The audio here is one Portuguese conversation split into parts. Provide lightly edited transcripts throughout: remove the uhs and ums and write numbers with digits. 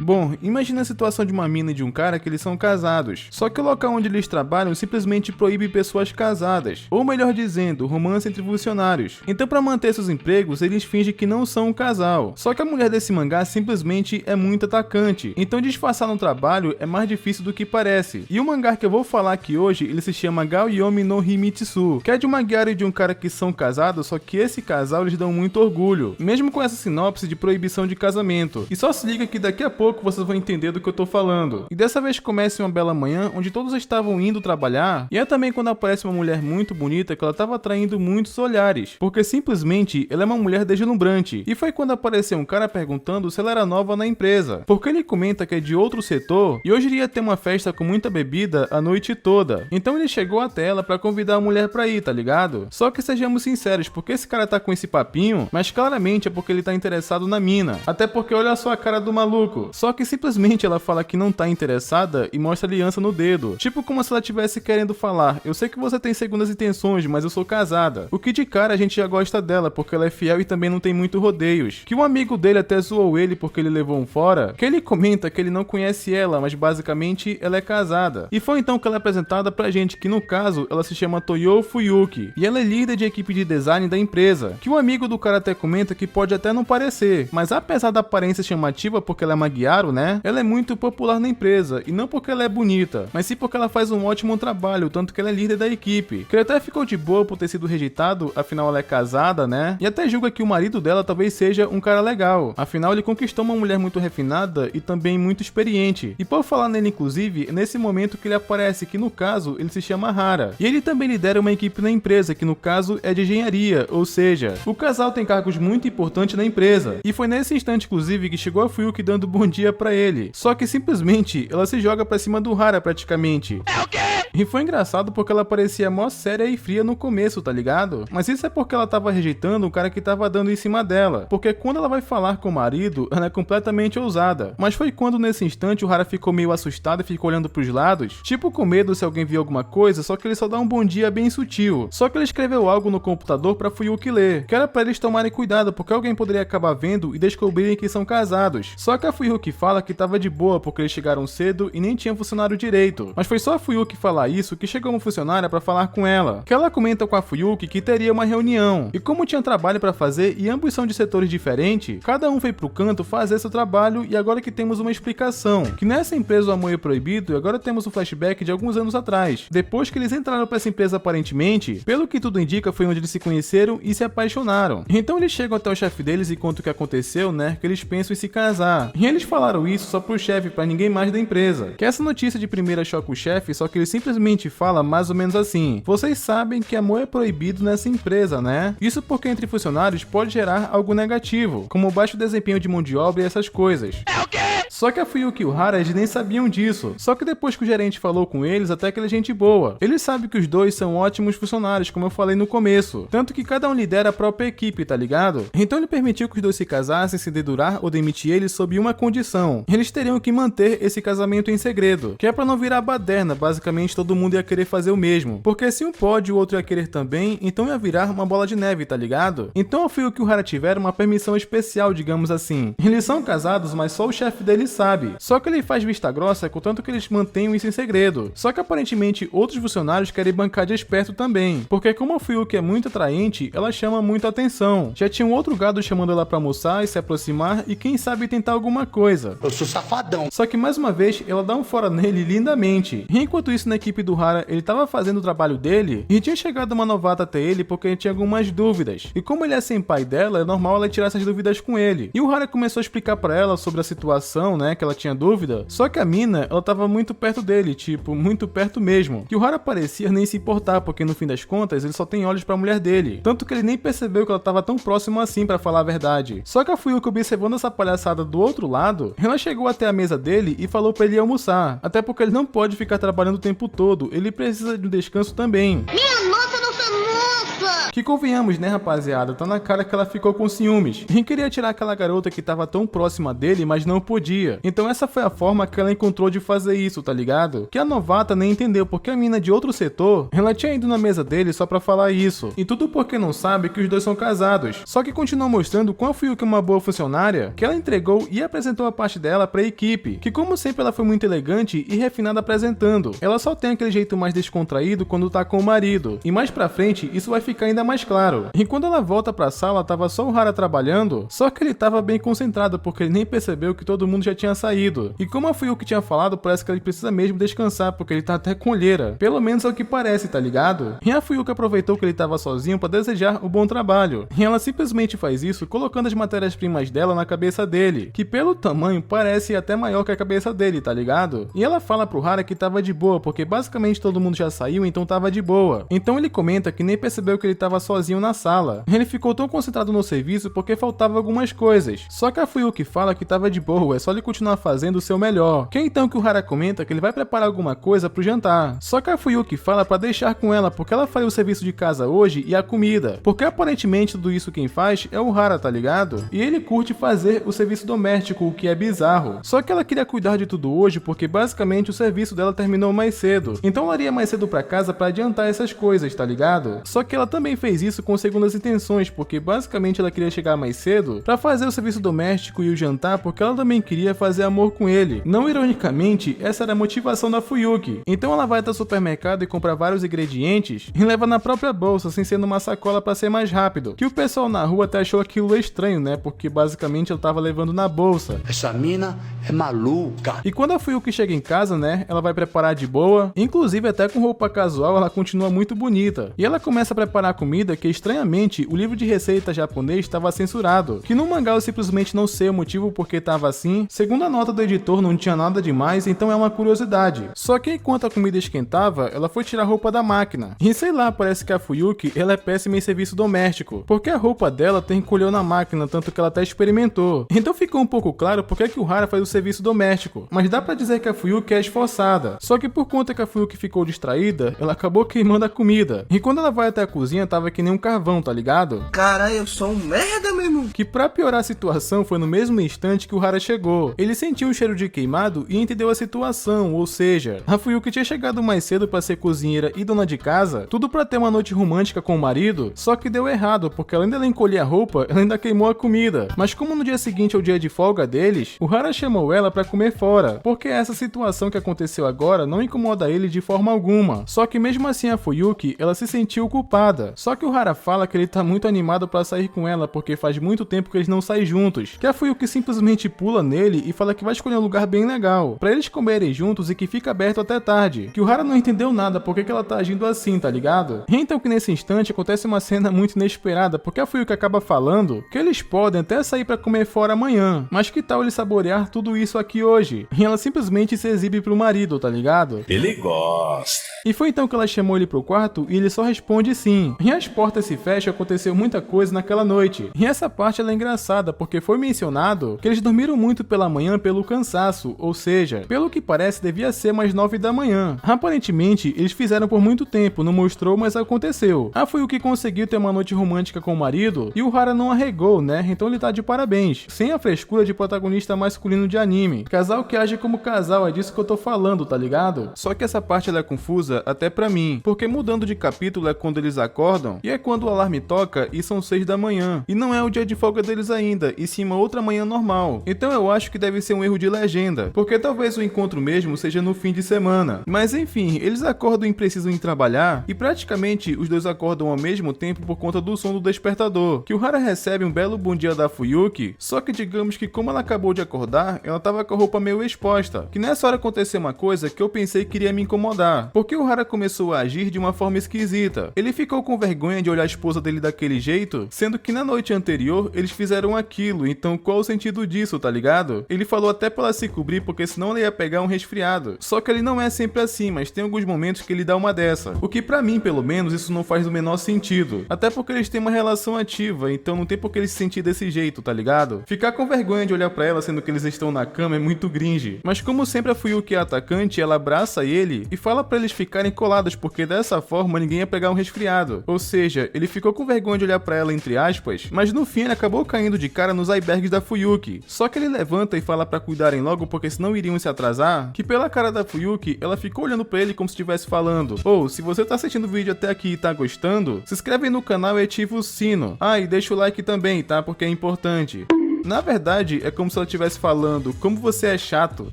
Bom, imagina a situação de uma mina e de um cara que eles são casados, só que o local onde eles trabalham simplesmente proíbe pessoas casadas, ou melhor dizendo, romance entre funcionários. Então para manter seus empregos, eles fingem que não são um casal. Só que a mulher desse mangá simplesmente é muito atacante, então disfarçar no trabalho é mais difícil do que parece. E o mangá que eu vou falar aqui hoje, ele se chama Gaoyomi no Himitsu, que é de uma guiara e de um cara que são casados, só que esse casal eles dão muito orgulho, mesmo com essa sinopse de proibição de casamento. E só se liga que daqui a pouco vocês vão entender do que eu tô falando. E dessa vez começa em uma bela manhã, onde todos estavam indo trabalhar, e é também quando aparece uma mulher muito bonita que ela estava atraindo muitos olhares, porque simplesmente ela é uma mulher deslumbrante. E foi quando apareceu um cara perguntando se ela era nova na empresa, porque ele comenta que é de outro setor e hoje iria ter uma festa com muita bebida a noite toda. Então ele chegou até ela pra convidar a mulher pra ir, tá ligado? Só que sejamos sinceros, porque esse cara tá com esse papinho, mas claramente é porque ele tá interessado na mina. Até porque olha só a cara do maluco. Só que simplesmente ela fala que não tá interessada e mostra a aliança no dedo. Tipo como se ela tivesse querendo falar, eu sei que você tem segundas intenções, mas eu sou casada. O que de cara a gente já gosta dela, porque ela é fiel e também não tem muito rodeios. Que um amigo dele até zoou ele porque ele levou um fora, que ele comenta que ele não conhece ela, mas basicamente ela é casada. E foi então que ela é apresentada pra gente, que no caso ela se chama Toyo Fuyuki, e ela é líder de equipe de design da empresa, que o amigo do cara até comenta que pode até não parecer, mas apesar da aparência chamativa porque ela é uma Gyaru, né, ela é muito popular na empresa, e não porque ela é bonita, mas sim porque ela faz um ótimo trabalho, tanto que ela é líder da equipe, que ele até ficou de boa por ter sido rejeitado, afinal ela é casada, né, e até julga que o marido dela talvez seja um cara legal, afinal ele conquistou uma mulher muito refinada e também muito experiente, e por falar nele inclusive, é nesse momento que ele aparece, que no caso ele se chama Hara, e ele também lidera uma equipe na empresa, que no caso é de engenharia, ou seja, o casal tem cargos muito importantes na empresa, e foi nesse instante inclusive que chegou a Fuyuki dando bom dia pra ele, só que simplesmente ela se joga pra cima do Hara praticamente. É o quê? E foi engraçado porque ela parecia mó séria e fria no começo, tá ligado? Mas isso é porque ela tava rejeitando o cara que tava dando em cima dela, porque quando ela vai falar com o marido, ela é completamente ousada. Mas foi quando nesse instante o Hara ficou meio assustado e ficou olhando pros lados, tipo com medo se alguém viu alguma coisa, só que ele só dá um bom dia bem sutil. Só que ele escreveu algo no computador pra Fuyuki ler, que era pra eles tomarem cuidado, porque alguém poderia acabar vendo e descobrirem que são casados. Só que a Fuyuki fala que tava de boa porque eles chegaram cedo e nem tinham funcionário direito. Mas foi só a Fuyuki falar isso que chegou uma funcionária pra falar com ela, que ela comenta com a Fuyuki que teria uma reunião, e como tinha trabalho pra fazer e ambos são de setores diferentes, cada um foi pro canto fazer seu trabalho, e agora que temos uma explicação, que nessa empresa o amor é proibido, e agora temos um flashback de alguns anos atrás, depois que eles entraram pra essa empresa aparentemente, pelo que tudo indica foi onde eles se conheceram e se apaixonaram. Então eles chegam até o chefe deles e contam o que aconteceu, né, que eles pensam em se casar, e eles falaram isso só pro chefe, pra ninguém mais da empresa, que essa notícia de primeira choca o chefe, só que ele simplesmente fala mais ou menos assim, vocês sabem que amor é proibido nessa empresa, né? Isso porque entre funcionários pode gerar algo negativo, como baixo desempenho de mão de obra e essas coisas. É o quê? Só que a Fuyuki e o Hara eles nem sabiam disso, só que depois que o gerente falou com eles, até que ele é gente boa. Ele sabe que os dois são ótimos funcionários, como eu falei no começo, tanto que cada um lidera a própria equipe, tá ligado? Então ele permitiu que os dois se casassem sem dedurar ou demitir eles sob uma condição. Eles teriam que manter esse casamento em segredo, que é pra não virar baderna, basicamente todo mundo ia querer fazer o mesmo, porque se um pode, o outro ia querer também, então ia virar uma bola de neve, tá ligado? Então a Fuyuki e o Hara tiveram uma permissão especial, digamos assim. Eles são casados, mas só o chefe deles sabe, só que ele faz vista grossa, contanto que eles mantenham isso em segredo. Só que aparentemente outros funcionários querem bancar de esperto também, porque como a Fuyuki é muito atraente, ela chama muita atenção. Já tinha um outro gado chamando ela pra almoçar e se aproximar e quem sabe tentar alguma coisa. Eu sou safadão. Só que mais uma vez ela dá um fora nele lindamente. E enquanto isso na equipe do Hara ele tava fazendo o trabalho dele e tinha chegado uma novata até ele porque ele tinha algumas dúvidas. E como ele é senpai dela, é normal ela tirar essas dúvidas com ele. E o Hara começou a explicar pra ela sobre a situação, né, que ela tinha dúvida. Só que a mina, ela tava muito perto dele, tipo, muito perto mesmo. Que o Hara parecia nem se importar, porque no fim das contas ele só tem olhos pra mulher dele. Tanto que ele nem percebeu que ela tava tão próxima assim pra falar a verdade. Só que a Fuyuki observando essa palhaçada do outro lado, ela chegou até a mesa dele e falou pra ele almoçar. Até porque ele não pode ficar trabalhando o tempo todo, ele precisa de um descanso também. Minha nota não foi moça! Que convenhamos, né, rapaziada, tá na cara que ela ficou com ciúmes e queria tirar aquela garota que tava tão próxima dele, mas não podia. Então essa foi a forma que ela encontrou de fazer isso, tá ligado? Que a novata nem entendeu, porque a mina de outro setor, ela tinha ido na mesa dele só pra falar isso. E tudo porque não sabe que os dois são casados. Só que continuou mostrando quão Fuyuki é uma boa funcionária, que ela entregou e apresentou a parte dela pra equipe, que como sempre ela foi muito elegante e refinada apresentando. Ela só tem aquele jeito mais descontraído quando tá com o marido. E mais pra frente, isso vai ficar ainda mais claro. E quando ela volta pra sala, tava só o Hara trabalhando, só que ele tava bem concentrado, porque ele nem percebeu que todo mundo já tinha saído. E como a Fuyuki tinha falado, parece que ele precisa mesmo descansar, porque ele tá até com olheira. Pelo menos é o que parece, tá ligado? E a Fuyuki aproveitou que ele tava sozinho pra desejar um bom trabalho. E ela simplesmente faz isso colocando as matérias-primas dela na cabeça dele, que pelo tamanho parece até maior que a cabeça dele, tá ligado? E ela fala pro Hara que tava de boa, porque basicamente todo mundo já saiu, então tava de boa. Então ele comenta que nem percebeu que ele tava sozinho na sala. Ele ficou tão concentrado no serviço porque faltava algumas coisas. Só que a Fuyuki fala que tava de boa, é só ele continuar fazendo o seu melhor. Que é então que o Hara comenta que ele vai preparar alguma coisa pro jantar. Só que a Fuyuki fala pra deixar com ela, porque ela faria o serviço de casa hoje e a comida. Porque aparentemente tudo isso quem faz é o Hara, tá ligado? E ele curte fazer o serviço doméstico, o que é bizarro. Só que ela queria cuidar de tudo hoje porque basicamente o serviço dela terminou mais cedo. Então ela iria mais cedo pra casa pra adiantar essas coisas, tá ligado? Só que ela também fez isso com segundas intenções, porque basicamente ela queria chegar mais cedo pra fazer o serviço doméstico e o jantar, porque ela também queria fazer amor com ele. Não ironicamente, essa era a motivação da Fuyuki. Então ela vai até o supermercado e compra vários ingredientes e leva na própria bolsa, sem ser numa sacola pra ser mais rápido. Que o pessoal na rua até achou aquilo estranho, né? Porque basicamente ela tava levando na bolsa. Essa mina é maluca. E quando a Fuyuki chega em casa, né? Ela vai preparar de boa, inclusive até com roupa casual, ela continua muito bonita. E ela começa a preparar comida que, estranhamente, o livro de receita japonês estava censurado. Que no mangá eu simplesmente não sei o motivo porque estava assim. Segundo a nota do editor, não tinha nada demais, então é uma curiosidade. Só que enquanto a comida esquentava, ela foi tirar a roupa da máquina. E sei lá, parece que a Fuyuki, ela é péssima em serviço doméstico, porque a roupa dela tem colheu na máquina, tanto que ela até experimentou. Então ficou um pouco claro porque é que o Hara faz o serviço doméstico. Mas dá pra dizer que a Fuyuki é esforçada. Só que por conta que a Fuyuki ficou distraída, ela acabou queimando a comida. E quando ela vai até a cozinha, tava que nem um carvão, tá ligado? Caralho, eu sou um merda mesmo. Que pra piorar a situação foi no mesmo instante que o Hara chegou. Ele sentiu um cheiro de queimado e entendeu a situação, ou seja, a Fuyuki tinha chegado mais cedo pra ser cozinheira e dona de casa, tudo pra ter uma noite romântica com o marido, só que deu errado, porque além dela encolher a roupa, ela ainda queimou a comida. Mas como no dia seguinte é o dia de folga deles, o Hara chamou ela pra comer fora, porque essa situação que aconteceu agora não incomoda ele de forma alguma. Só que mesmo assim a Fuyuki, ela se sentiu culpada. Só que o Hara fala que ele tá muito animado pra sair com ela, porque faz muito tempo que eles não saem juntos. Que a Fuyuki simplesmente pula nele e fala que vai escolher um lugar bem legal, pra eles comerem juntos e que fica aberto até tarde. Que o Hara não entendeu nada porque que ela tá agindo assim, tá ligado? E então que nesse instante acontece uma cena muito inesperada, porque a Fuyuki acaba falando que eles podem até sair pra comer fora amanhã, mas que tal ele saborear tudo isso aqui hoje? E ela simplesmente se exibe pro marido, tá ligado? Ele gosta. E foi então que ela chamou ele pro quarto e ele só responde sim. E as portas se fecham, aconteceu muita coisa naquela noite. E essa parte ela é engraçada, porque foi mencionado que eles dormiram muito pela manhã pelo cansaço, ou seja, pelo que parece devia ser mais 9 da manhã. Aparentemente, eles fizeram por muito tempo, não mostrou, mas aconteceu. Foi o que conseguiu ter uma noite romântica com o marido e o Hara não arregou, né? Então ele tá de parabéns. Sem a frescura de protagonista masculino de anime. Casal que age como casal, é disso que eu tô falando, tá ligado? Só que essa parte ela é confusa até pra mim, porque mudando de capítulo é quando eles acordam e é quando o alarme toca e são 6 da manhã. E não é o dia de folga deles ainda, e sim uma outra manhã normal. Então eu acho que deve ser um erro de legenda, porque talvez o encontro mesmo seja no fim de semana. Mas enfim, eles acordam e precisam ir trabalhar e praticamente os dois acordam ao mesmo tempo por conta do som do despertador, que o Hara recebe um belo bom dia da Fuyuki, só que digamos que como ela acabou de acordar, ela tava com a roupa meio exposta, que nessa hora aconteceu uma coisa que eu pensei que iria me incomodar, porque o Hara começou a agir de uma forma esquisita. Ele ficou com vergonha de olhar a esposa dele daquele jeito, sendo que na noite anterior eles fizeram aquilo, então qual o sentido disso, tá ligado? Ele falou até pra ela se cobrir, porque senão ela ia pegar um resfriado. Só que ele não é sempre assim, mas tem alguns momentos que ele dá uma dessa. O que pra mim, pelo menos, isso não faz o menor sentido. Até porque eles têm uma relação ativa, então não tem por que eles se sentir desse jeito, tá ligado? Ficar com vergonha de olhar pra ela sendo que eles estão na cama é muito cringe. Mas como sempre a Fuyuki é atacante, ela abraça ele e fala pra eles ficarem colados, porque dessa forma ninguém ia pegar um resfriado. Ou seja, ele ficou com vergonha de olhar pra ela entre aspas, mas no fim ele acabou caindo de cara nos icebergs da Fuyuki. Só que ele levanta e fala pra cuidarem logo porque senão iriam se atrasar, que pela cara da Fuyuki, ela ficou olhando pra ele como se estivesse falando: se você tá assistindo o vídeo até aqui e tá gostando, se inscreve aí no canal e ativa o sino. E deixa o like também, tá? Porque é importante. Na verdade, é como se ela estivesse falando: como você é chato.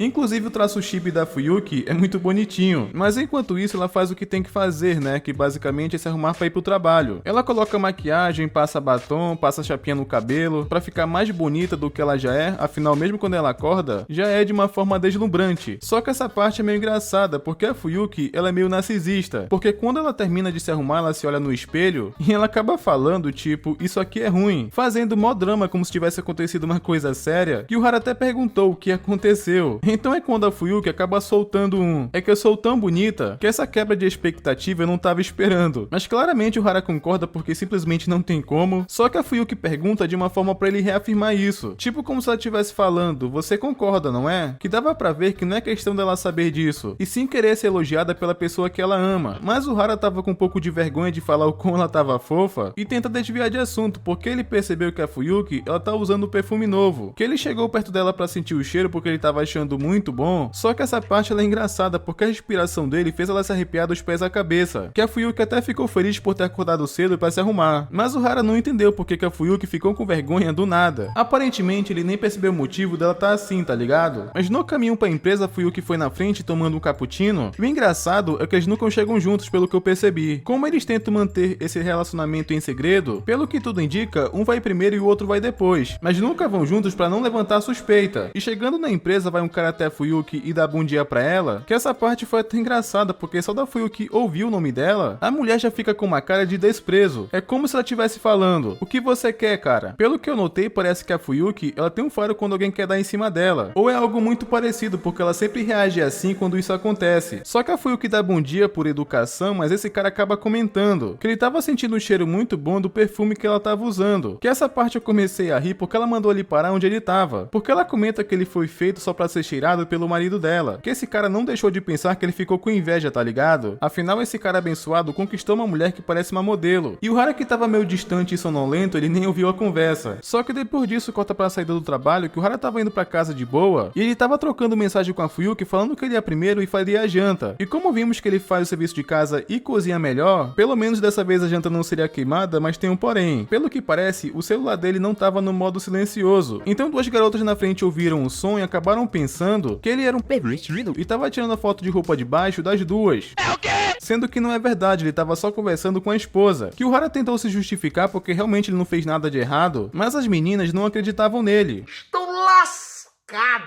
Inclusive o traço chibi da Fuyuki é muito bonitinho, mas enquanto isso ela faz o que tem que fazer, né, que basicamente é se arrumar pra ir pro trabalho. Ela coloca maquiagem, passa batom, passa chapinha no cabelo, pra ficar mais bonita do que ela já é, afinal mesmo quando ela acorda, já é de uma forma deslumbrante. Só que essa parte é meio engraçada, porque a Fuyuki, ela é meio narcisista, porque quando ela termina de se arrumar, ela se olha no espelho, e ela acaba falando tipo: isso aqui é ruim, fazendo mó drama como se tivesse acontecido uma coisa séria, que o Hara até perguntou o que aconteceu. Então é quando a Fuyuki acaba soltando é que eu sou tão bonita, que essa quebra de expectativa eu não tava esperando. Mas claramente o Hara concorda porque simplesmente não tem como, só que a Fuyuki pergunta de uma forma pra ele reafirmar isso, tipo como se ela estivesse falando: você concorda, não é? Que dava pra ver que não é questão dela saber disso, e sim querer ser elogiada pela pessoa que ela ama. Mas o Hara tava com um pouco de vergonha de falar o quão ela tava fofa, e tenta desviar de assunto, porque ele percebeu que a Fuyuki, ela tá usando o perfume novo, que ele chegou perto dela pra sentir o cheiro porque ele tava achando muito bom. Só que essa parte ela é engraçada porque a respiração dele fez ela se arrepiar dos pés à cabeça, que a Fuyuki até ficou feliz por ter acordado cedo pra se arrumar. Mas o Hara não entendeu porque que a Fuyuki ficou com vergonha do nada. Aparentemente ele nem percebeu o motivo dela tá assim, tá ligado? Mas no caminho pra empresa, a Fuyuki foi na frente tomando um cappuccino, e o engraçado é que eles nunca chegam juntos pelo que eu percebi. Como eles tentam manter esse relacionamento em segredo, pelo que tudo indica, um vai primeiro e o outro vai depois, mas nunca vão juntos pra não levantar suspeita. E chegando na empresa, vai um cara até a Fuyuki e dá bom dia pra ela, que essa parte foi até engraçada, porque só da Fuyuki ouvir o nome dela, a mulher já fica com uma cara de desprezo. É como se ela estivesse falando: o que você quer, cara? Pelo que eu notei, parece que a Fuyuki, ela tem um faro quando alguém quer dar em cima dela, ou é algo muito parecido, porque ela sempre reage assim quando isso acontece. Só que a Fuyuki dá bom dia por educação, mas esse cara acaba comentando que ele tava sentindo um cheiro muito bom do perfume que ela tava usando, que essa parte eu comecei a rir porque ela mandou ele parar onde ele tava, porque ela comenta que ele foi feito só pra ser cheirado pelo marido dela, que esse cara não deixou de pensar que ele ficou com inveja, tá ligado? Afinal, esse cara abençoado conquistou uma mulher que parece uma modelo, e o Hara, que tava meio distante e sonolento, ele nem ouviu a conversa. Só que depois disso corta pra saída do trabalho, que o Hara tava indo pra casa de boa, e ele tava trocando mensagem com a Fuyuki falando que ele ia primeiro e faria a janta. E como vimos que ele faz o serviço de casa e cozinha melhor, pelo menos dessa vez a janta não seria queimada, mas tem um porém. Pelo que parece, o celular dele não tava no modo silencioso, então duas garotas na frente ouviram o som e acabaram pensando que ele era um pervertido e tava tirando a foto de roupa de baixo das duas. É o quê? Sendo que não é verdade, ele tava só conversando com a esposa, que o Hara tentou se justificar porque realmente ele não fez nada de errado, mas as meninas não acreditavam nele. Estou lascado.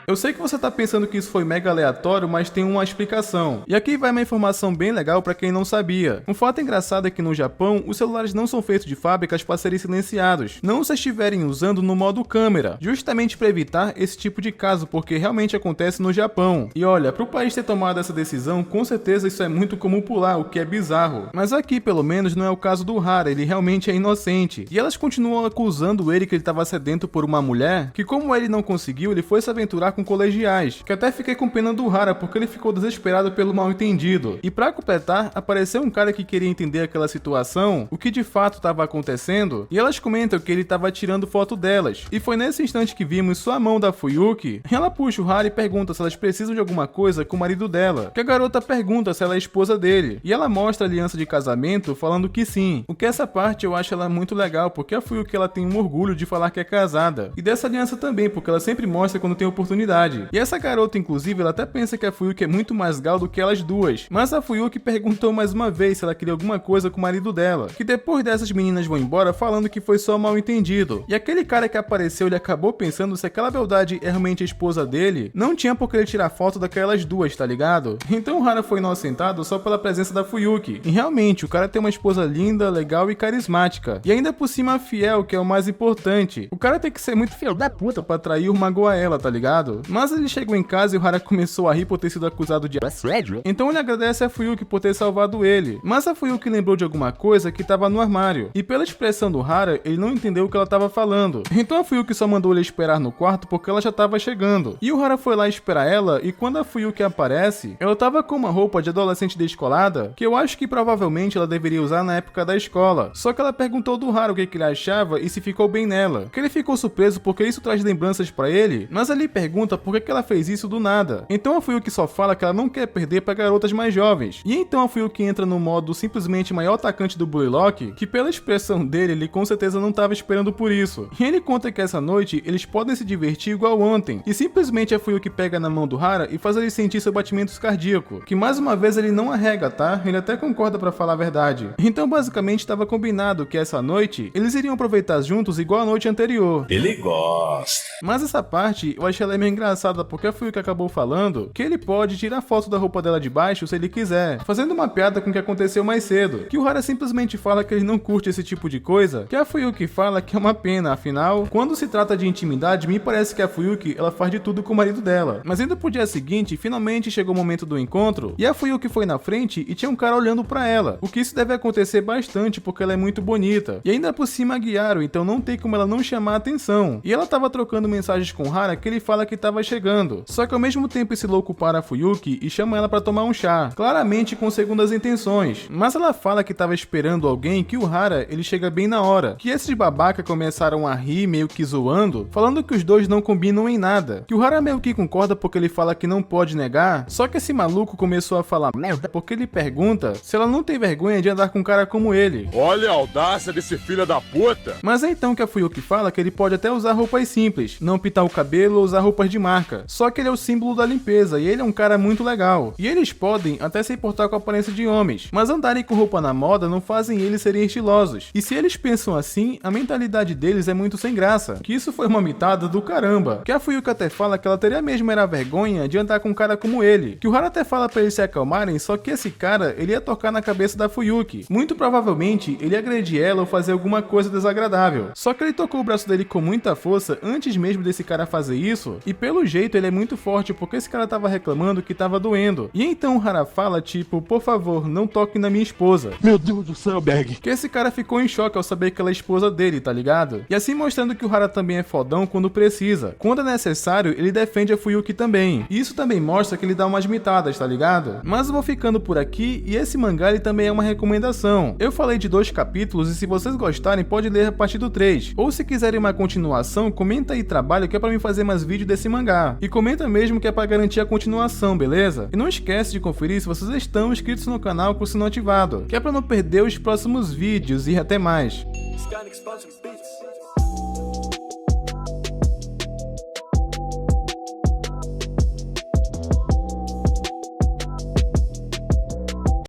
Eu sei que você tá pensando que isso foi mega aleatório, mas tem uma explicação. E aqui vai uma informação bem legal pra quem não sabia. Um fato engraçado é que no Japão, os celulares não são feitos de fábricas para serem silenciados, não se estiverem usando no modo câmera, justamente para evitar esse tipo de caso, porque realmente acontece no Japão. E olha, pro país ter tomado essa decisão, com certeza isso é muito comum por lá, o que é bizarro. Mas aqui, pelo menos, não é o caso do Hara, ele realmente é inocente. E elas continuam acusando ele que ele tava sedento por uma mulher, que como ele não conseguiu, ele foi se aventurar com colegiais, que até fiquei com pena do Hara porque ele ficou desesperado pelo mal entendido. E pra completar, apareceu um cara que queria entender aquela situação, o que de fato estava acontecendo, e elas comentam que ele estava tirando foto delas. E foi nesse instante que vimos só a mão da Fuyuki, e ela puxa o Hara e pergunta se elas precisam de alguma coisa com o marido dela, que a garota pergunta se ela é esposa dele, e ela mostra a aliança de casamento falando que sim, o que essa parte eu acho ela muito legal, porque a Fuyuki ela tem um orgulho de falar que é casada, e dessa aliança também, porque ela sempre mostra quando tem oportunidade. E essa garota, inclusive, ela até pensa que a Fuyuki é muito mais gal do que elas duas, mas a Fuyuki perguntou mais uma vez se ela queria alguma coisa com o marido dela, que depois dessas meninas vão embora falando que foi só mal entendido, e aquele cara que apareceu, ele acabou pensando se aquela beldade é realmente a esposa dele, não tinha por que ele tirar foto daquelas duas, tá ligado? Então o Hara foi inocentado só pela presença da Fuyuki, e realmente o cara tem uma esposa linda, legal e carismática, e ainda por cima fiel, que é o mais importante. O cara tem que ser muito fiel da puta pra atrair ou magoar ela, tá tá ligado? Mas ele chegou em casa e o Hara começou a rir por ter sido acusado de assédio. Então ele agradece a Fuyuki por ter salvado ele, mas a Fuyuki lembrou de alguma coisa que tava no armário, e pela expressão do Hara, ele não entendeu o que ela tava falando. Então a Fuyuki só mandou ele esperar no quarto porque ela já tava chegando. E o Hara foi lá esperar ela, e quando a Fuyuki aparece, ela tava com uma roupa de adolescente descolada, que eu acho que provavelmente ela deveria usar na época da escola. Só que ela perguntou do Hara o que ele achava e se ficou bem nela. Que ele ficou surpreso porque isso traz lembranças pra ele, mas ele pergunta por que ela fez isso do nada. Então a Fuyuki só fala que ela não quer perder pra garotas mais jovens. E então a Fuyuki entra no modo simplesmente maior atacante do Blue Lock, que pela expressão dele, ele com certeza não tava esperando por isso. E ele conta que essa noite eles podem se divertir igual ontem, e simplesmente a Fuyuki pega na mão do Hara e faz ele sentir seu batimento cardíaco, que mais uma vez ele não arrega, tá? Ele até concorda pra falar a verdade. Então basicamente estava combinado que essa noite eles iriam aproveitar juntos igual a noite anterior. Ele gosta. Mas essa parte eu achei ela meio engraçada porque a Fuyuki acabou falando que ele pode tirar foto da roupa dela de baixo se ele quiser, fazendo uma piada com o que aconteceu mais cedo, que o Hara simplesmente fala que ele não curte esse tipo de coisa, que a Fuyuki fala que é uma pena, afinal, quando se trata de intimidade, me parece que a Fuyuki ela faz de tudo com o marido dela. Mas ainda pro dia seguinte, finalmente chegou o momento do encontro, e a Fuyuki foi na frente e tinha um cara olhando pra ela, o que isso deve acontecer bastante porque ela é muito bonita, e ainda por cima a guiaram, então não tem como ela não chamar a atenção. E ela tava trocando mensagens com o Hara que ele fala que tava chegando, só que ao mesmo tempo esse louco para a Fuyuki e chama ela pra tomar um chá, claramente com segundas intenções, mas ela fala que tava esperando alguém que o Hara ele chega bem na hora, que esses babaca começaram a rir meio que zoando, falando que os dois não combinam em nada, que o Hara meio que concorda porque ele fala que não pode negar, só que esse maluco começou a falar merda porque ele pergunta se ela não tem vergonha de andar com um cara como ele. Olha a audácia desse filho da puta! Mas é então que a Fuyuki fala que ele pode até usar roupas simples, não pintar o cabelo ou usar roupas de marca, só que ele é o símbolo da limpeza e ele é um cara muito legal, e eles podem até se importar com a aparência de homens, mas andarem com roupa na moda não fazem eles serem estilosos, e se eles pensam assim, a mentalidade deles é muito sem graça, que isso foi uma mitada do caramba, que a Fuyuki até fala que ela teria mesmo era vergonha de andar com um cara como ele, que o Hara até fala pra eles se acalmarem, só que esse cara, ele ia tocar na cabeça da Fuyuki, muito provavelmente ele ia agredir ela ou fazer alguma coisa desagradável, só que ele tocou o braço dele com muita força antes mesmo desse cara fazer isso, e pelo jeito ele é muito forte porque esse cara tava reclamando que tava doendo, e então o Hara fala tipo, por favor, não toque na minha esposa. Meu Deus do céu, Berg! Que esse cara ficou em choque ao saber que ela é esposa dele, tá ligado? E assim mostrando que o Hara também é fodão quando precisa. Quando é necessário, ele defende a Fuyuki também. E isso também mostra que ele dá umas mitadas, tá ligado? Mas eu vou ficando por aqui e esse mangá ele também é uma recomendação. Eu falei de 2 capítulos e se vocês gostarem pode ler a partir do 3. Ou se quiserem uma continuação, comenta aí trabalho que é pra mim fazer mais vídeo desse mangá. E comenta mesmo que é pra garantir a continuação, beleza? E não esquece de conferir se vocês estão inscritos no canal com o sino ativado, que é pra não perder os próximos vídeos e até mais.